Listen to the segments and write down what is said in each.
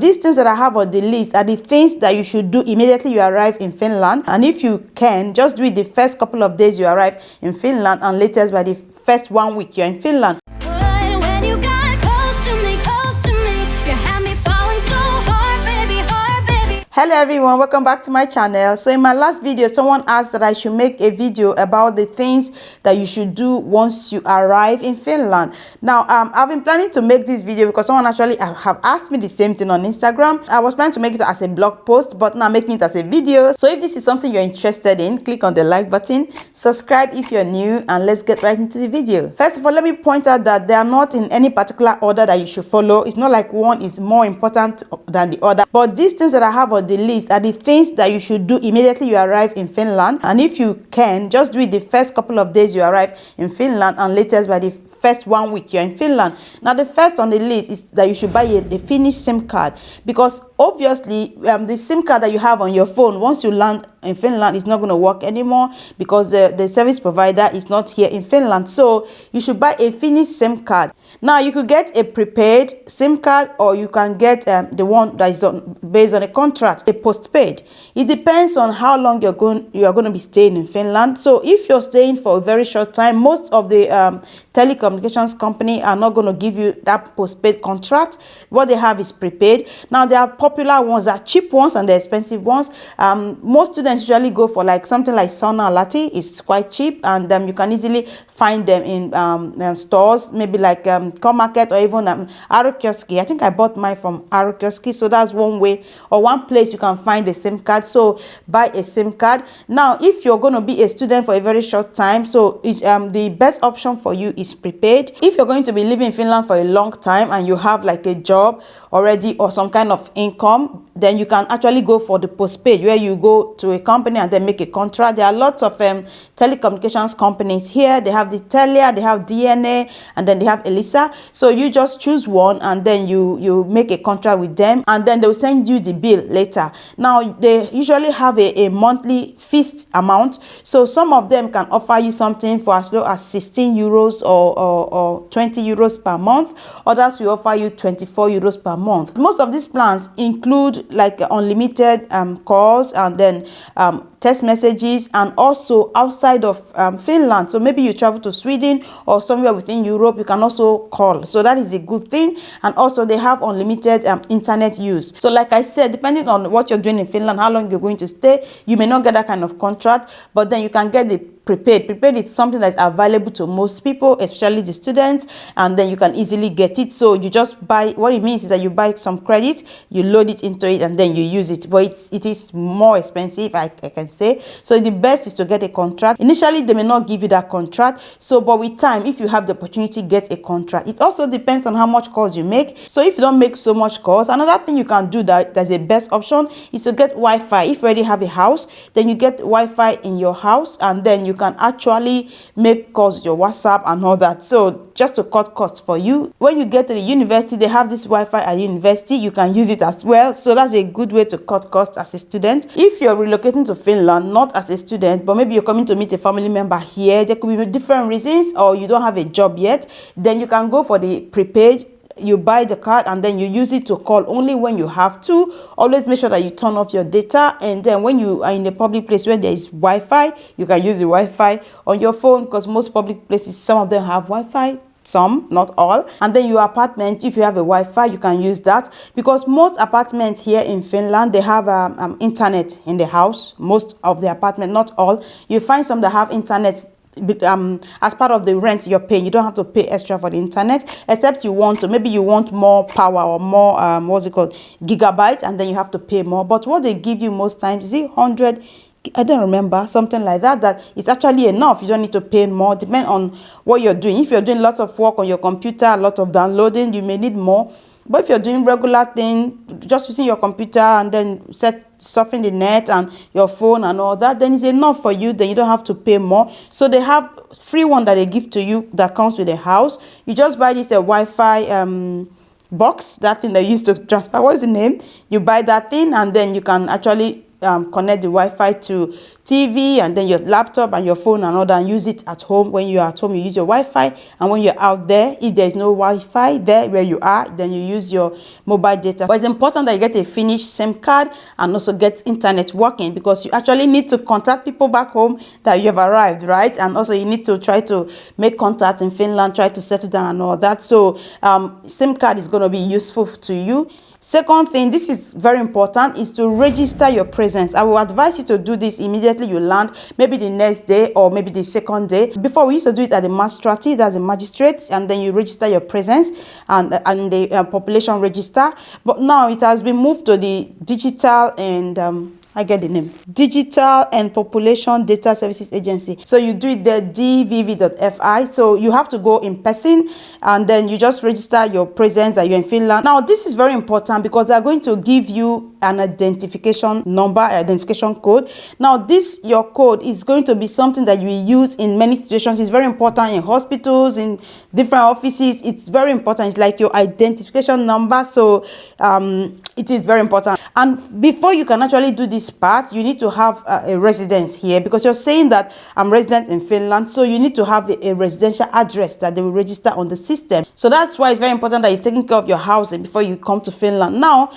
these things that I have on the list are the things that you should do immediately you arrive in Finland. And if you can, just do it the first couple of days you arrive in Finland, and latest by the first 1 week you're in Finland. Hello everyone, welcome back to my channel. So in my last video, someone asked that I should make a video about the things that you should do once you arrive in Finland. Now, I've been planning to make this video because someone actually have asked me the same thing on Instagram. I was planning to make it as a blog post, but now I'm making it as a video. So if this is something you're interested in, click on the like button, subscribe if you're new, and let's get right into the video. First of all, let me point out that they are not in any particular order that you should follow. It's not like one is more important than the other, but these things that I have on the list are the things that you should do immediately you arrive in Finland. And if you can, just do it the first couple of days you arrive in Finland, and latest by the first 1 week you're in Finland. Now, the first on the list is that you should buy the Finnish Sim Card, because obviously the SIM card that you have on your phone, once you land in Finland, is not going to work anymore because the service provider is not here in Finland. So you should buy a Finnish SIM card. Now, you could get a prepaid SIM card, or you can get the one that is based on a contract, a postpaid. It depends on how long you are going to be staying in Finland. So if you're staying for a very short time, most of the telecommunications company are not going to give you that postpaid contract. What they have is prepaid. Now, there are popular ones, there are cheap ones and the expensive ones. Most students usually go for like something like Sauna Latte. It's quite cheap, and you can easily find them in stores, maybe like Core Market or even Arokioski. I think I bought mine from Arokioski. So that's one way or one place you can find a SIM card. So buy a SIM card. Now, if you're going to be a student for a very short time, so it's the best option for you is prepaid. If you're going to be living in Finland for a long time and you have like a job already or some kind of income, then you can actually go for the postpaid, where you go to a company and then make a contract. There are lots of telecommunications companies here. They have the Telia, they have DNA, and then they have Elisa. So you just choose one, and then you make a contract with them, and then they will send you the bill later. Now, they usually have a monthly fixed amount. So some of them can offer you something for as low as 16 euros or 20 euros per month. Others will offer you 24 euros per month. Most of these plans include like unlimited calls, and then text messages, and also outside of Finland. So maybe you travel to Sweden or somewhere within Europe, you can also call. So that is a good thing. And also they have unlimited internet use. So like I said, depending on what you're doing in Finland, how long you're going to stay, you may not get that kind of contract, but then you can get the prepaid. Prepaid is something that's available to most people, especially the students, and then you can easily get it. So you just buy, what it means is that you buy some credit, you load it into it, and then you use it. But it is more expensive, I can say. So the best is to get a contract. Initially, they may not give you that contract. So, but with time, if you have the opportunity, get a contract. It also depends on how much calls you make. So if you don't make so much calls, another thing you can do that's a best option is to get Wi-Fi. If you already have a house, then you get Wi-Fi in your house, and then you can actually make calls with your WhatsApp and all that. So just to cut costs for you. When you get to the university, they have this Wi-Fi at university. You can use it as well. So that's a good way to cut costs as a student. If you're relocating to Finland, not as a student, but maybe you're coming to meet a family member here, there could be different reasons, or you don't have a job yet, then you can go for the prepaid. You buy the card, and then you use it to call only when you have to. Always make sure that you turn off your data, and then when you are in a public place where there is Wi-Fi, you can use the Wi-Fi on your phone, because most public places, some of them have Wi-Fi, some, not all. And then your apartment, if you have a Wi-Fi, you can use that, because most apartments here in Finland, they have internet in the house. Most of the apartment, not all. You find some that have internet as part of the rent you're paying. You don't have to pay extra for the internet, except you want to, maybe you want more power or more what's it called, gigabytes, and then you have to pay more. But what they give you most times is 100, I don't remember, something like that, that is actually enough. You don't need to pay more, depending on what you're doing. If you're doing lots of work on your computer, a lot of downloading, you may need more. But if you're doing regular thing, just using your computer and then surfing the net and your phone and all that, then it's enough for you. Then you don't have to pay more. So they have free one that they give to you that comes with the house. You just buy this Wi-Fi box, that thing they used to transfer. What's the name? You buy that thing, and then you can actually connect the Wi-Fi to TV and then your laptop and your phone and all that, and use it at home. When you're at home, you use your Wi-Fi, and when you're out there, if there is no Wi-Fi there where you are, then you use your mobile data. But it's important that you get a Finnish SIM card and also get internet working, because you actually need to contact people back home that you have arrived, right? And also you need to try to make contact in Finland, try to settle down and all that. So SIM card is going to be useful to you. Second thing, this is very important, is to register your presence. I will advise you to do this immediately you land, maybe the next day or maybe the second day. Before, we used to do it at the magistrate, that's the magistrate, and then you register your presence and the population register. But now it has been moved to the digital and I get the name. Digital and Population Data Services Agency. So you do it there, dvv.fi. So you have to go in person and then you just register your presence that you're in Finland. Now, this is very important because they're going to give you an identification number, identification code. Now, your code is going to be something that you will use in many situations. It's very important in hospitals, in different offices. It's very important. It's like your identification number. So it is very important. And before you can actually do this part, you need to have a residence here, because you're saying that I'm resident in Finland. So you need to have a residential address that they will register on the system. So that's why it's very important that you're taking care of your housing before you come to Finland. Now,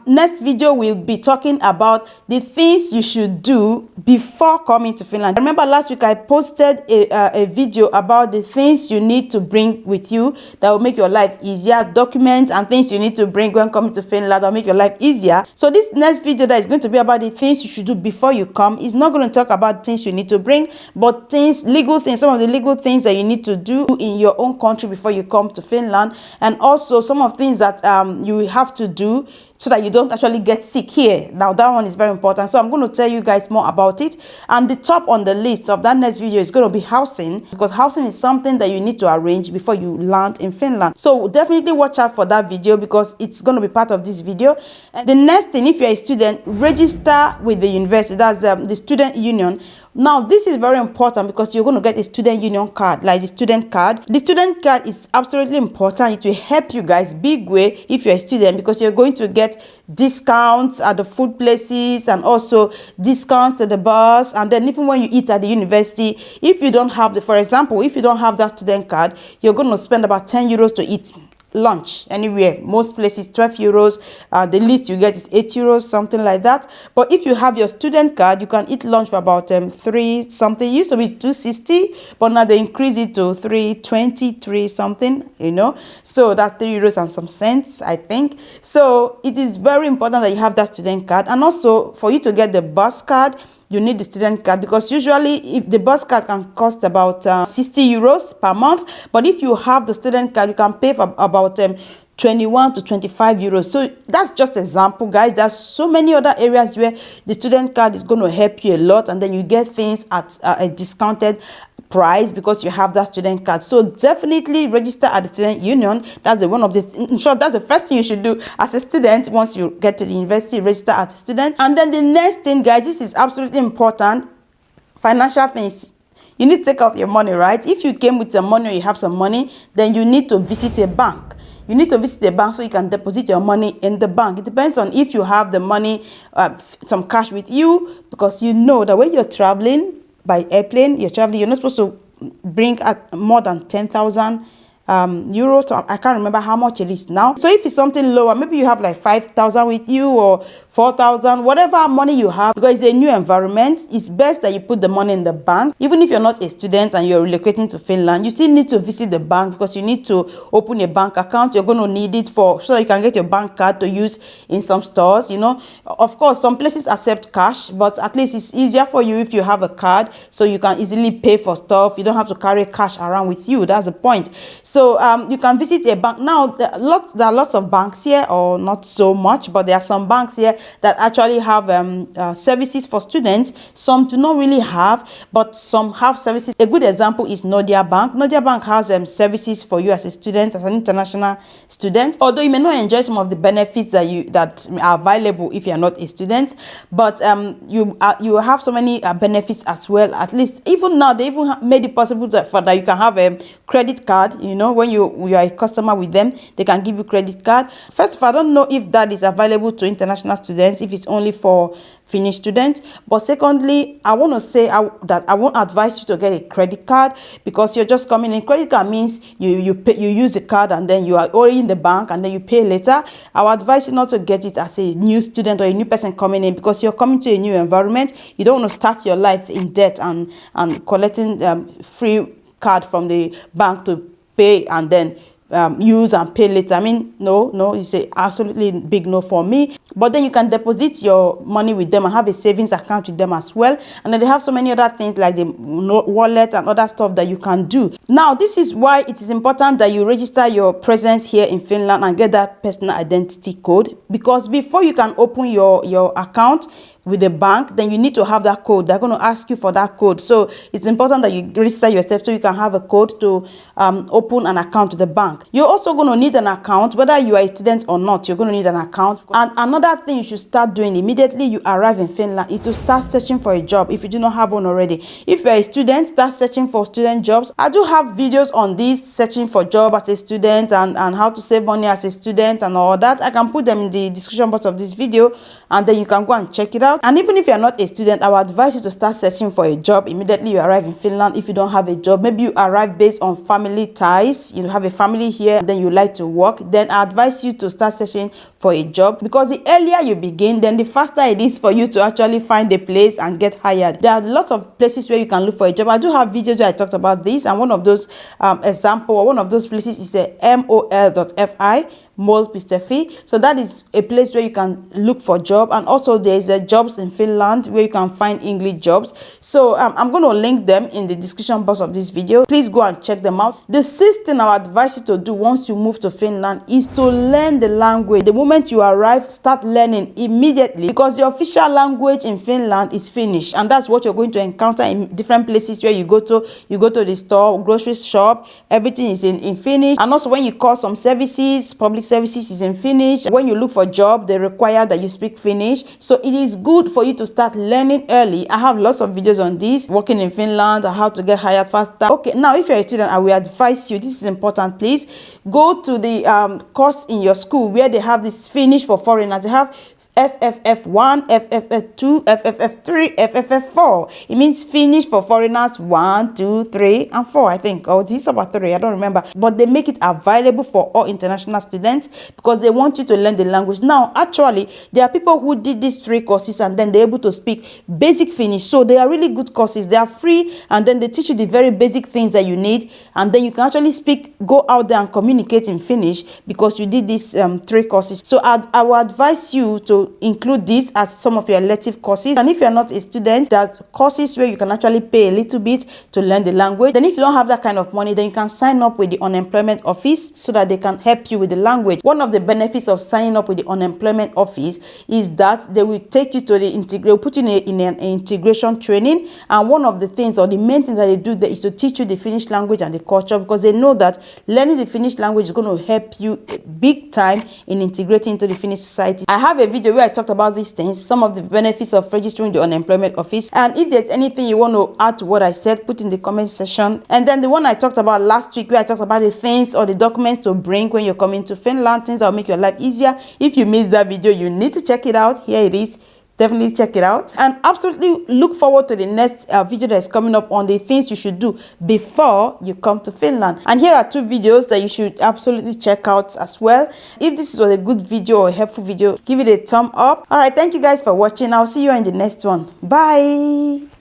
next video we'll be talking about the things you should do before coming to Finland. Remember last week I posted a video about the things you need to bring with you that will make your life easier, documents and things you need to bring when coming to Finland that will make your life easier. So this next video that is going to be about the things you should do before you come is not going to talk about things you need to bring, but legal things, some of the legal things that you need to do in your own country before you come to Finland, and also some of things that you have to do so that you don't actually get sick here. Now, that one is very important. So I'm going to tell you guys more about it. And the top on the list of that next video is going to be housing, because housing is something that you need to arrange before you land in Finland. So definitely watch out for that video, because it's going to be part of this video. And the next thing, if you're a student, register with the university. That's the student union. Now, this is very important because you're going to get a student union card, like the student card. The student card is absolutely important. It will help you guys big way if you're a student, because you're going to get discounts at the food places and also discounts at the bus. And then even when you eat at the university, if you don't have for example, if you don't have that student card, you're going to spend about 10 euros to eat lunch anywhere. Most places 12 euros. The least you get is 8 euros, something like that. But if you have your student card, you can eat lunch for about 3 something. It used to be 260, but now they increase it to 323 something, you know. So that's 3 euros and some cents, I think. So it is very important that you have that student card. And also for you to get the bus card, you need the student card, because usually if the bus card can cost about 60 euros per month, but if you have the student card, you can pay for about 21 to 25 euros. So that's just an example, guys. There's so many other areas where the student card is going to help you a lot, and then you get things at a discounted price because you have that student card. So definitely register at the student union. That's in short, that's the first thing you should do as a student. Once you get to the university, register as a student. And then the next thing, guys, this is absolutely important, financial things. You need to take out your money, right? If you came with some money or you have some money, then you need to visit a bank. You need to visit the bank so you can deposit your money in the bank. It depends on if you have the money, some cash with you, because you know that when you're traveling by airplane, you're not supposed to bring more than 10,000 euro. I can't remember how much it is now. So if it's something lower, maybe you have like 5,000 with you or 4,000, whatever money you have, because it's a new environment, it's best that you put the money in the bank. Even if you're not a student and you're relocating to Finland, you still need to visit the bank, because you need to open a bank account. You're going to need it so you can get your bank card to use in some stores, you know. Of course, some places accept cash, but at least it's easier for you if you have a card, so you can easily pay for stuff. You don't have to carry cash around with you. That's the point. So you can visit a bank. Now, there are lots of banks here, or not so much, but there are some banks here that actually have services for students. Some do not really have, but some have services. A good example is Nordea Bank. Nordea Bank has services for you as a student, as an international student. Although you may not enjoy some of the benefits that are available if you are not a student, but you have so many benefits as well. At least even now, they even made it possible that you can have a credit card, you know. know, when you are a customer with them, they can give you credit card. First of all, I don't know if that is available to international students, if it's only for Finnish students. But secondly, I want to say that I won't advise you to get a credit card, because you're just coming in. Credit card means you use the card and then you are already in the bank and then you pay later. I would advise you not to get it as a new student or a new person coming in, because you're coming to a new environment. You don't want to start your life in debt and collecting free card from the bank to pay and then use and pay later. I mean, no, it's a absolutely big no for me. But then you can deposit your money with them and have a savings account with them as well. And then they have so many other things like the wallet and other stuff that you can do. Now, this is why it is important that you register your presence here in Finland and get that personal identity code, because before you can open your account with the bank, then you need to have that code. They're going to ask you for that code. So it's important that you register yourself so you can have a code to open an account with the bank. You're also going to need an account, whether you are a student or not. You're going to need an account. And another thing you should start doing immediately you arrive in Finland is to start searching for a job if you do not have one already. If you're a student, start searching for student jobs. I do have videos on this, searching for job as a student and how to save money as a student and all that. I can put them in the description box of this video, and then you can go and check it out. And even if you're not a student, I would advise you to start searching for a job immediately you arrive in Finland. If you don't have a job, maybe you arrive based on family ties, you have a family here, and then you like to work, then I advise you to start searching for a job, because the earlier you begin, then the faster it is for you to actually find a place and get hired. There are lots of places where you can look for a job. I do have videos where I talked about this, and one of those one of those places is the mol.fi. Mol.fi. So that is a place where you can look for job, and also there is jobs in Finland where you can find English jobs. So I'm going to link them in the description box of this video. Please go and check them out. The sixth thing I advise you to do once you move to Finland is to learn the language. The moment you arrive, start learning immediately, because the official language in Finland is Finnish, and that's what you're going to encounter in different places where you go to. You go to the store, grocery shop, everything is in Finnish. And also when you call some services, public services is in Finnish. When you look for a job, they require that you speak Finnish. So it is good for you to start learning early. I have lots of videos on this, working in Finland, how to get hired faster. Okay, now if you're a student, I will advise you, this is important, please go to the course in your school where they have this Finnish for foreigners. They have FFF1, FFF2, FFF3, FFF4. It means Finnish for foreigners 1, 2, 3, and 4, I think. Oh, this is about 3, I don't remember. But they make it available for all international students because they want you to learn the language. Now, actually, there are people who did these 3 courses and then they're able to speak basic Finnish. So they are really good courses. They are free, and then they teach you the very basic things that you need. And then you can actually go out there and communicate in Finnish because you did these 3 courses. So I will advise you to include this as some of your elective courses. And if you're not a student, there are courses where you can actually pay a little bit to learn the language. Then if you don't have that kind of money, then you can sign up with the unemployment office so that they can help you with the language. One of the benefits of signing up with the unemployment office is that they will take you to the put you in an integration training. And one of the things, or the main thing that they do there, is to teach you the Finnish language and the culture, because they know that learning the Finnish language is going to help you big time in integrating into the Finnish society. I have a video where I talked about these things, some of the benefits of registering the unemployment office. And if there's anything you want to add to what I said, put in the comment section. And then the one I talked about last week, where I talked about the things or the documents to bring when you're coming to Finland, things that will make your life easier. If you missed that video, you need to check it out. Here it is. Definitely check it out, and absolutely look forward to the next video that is coming up on the things you should do before you come to Finland. And here are 2 videos that you should absolutely check out as well. If this was a good video or a helpful video, give it a thumb up. All right, thank you guys for watching. I'll see you in the next one. Bye.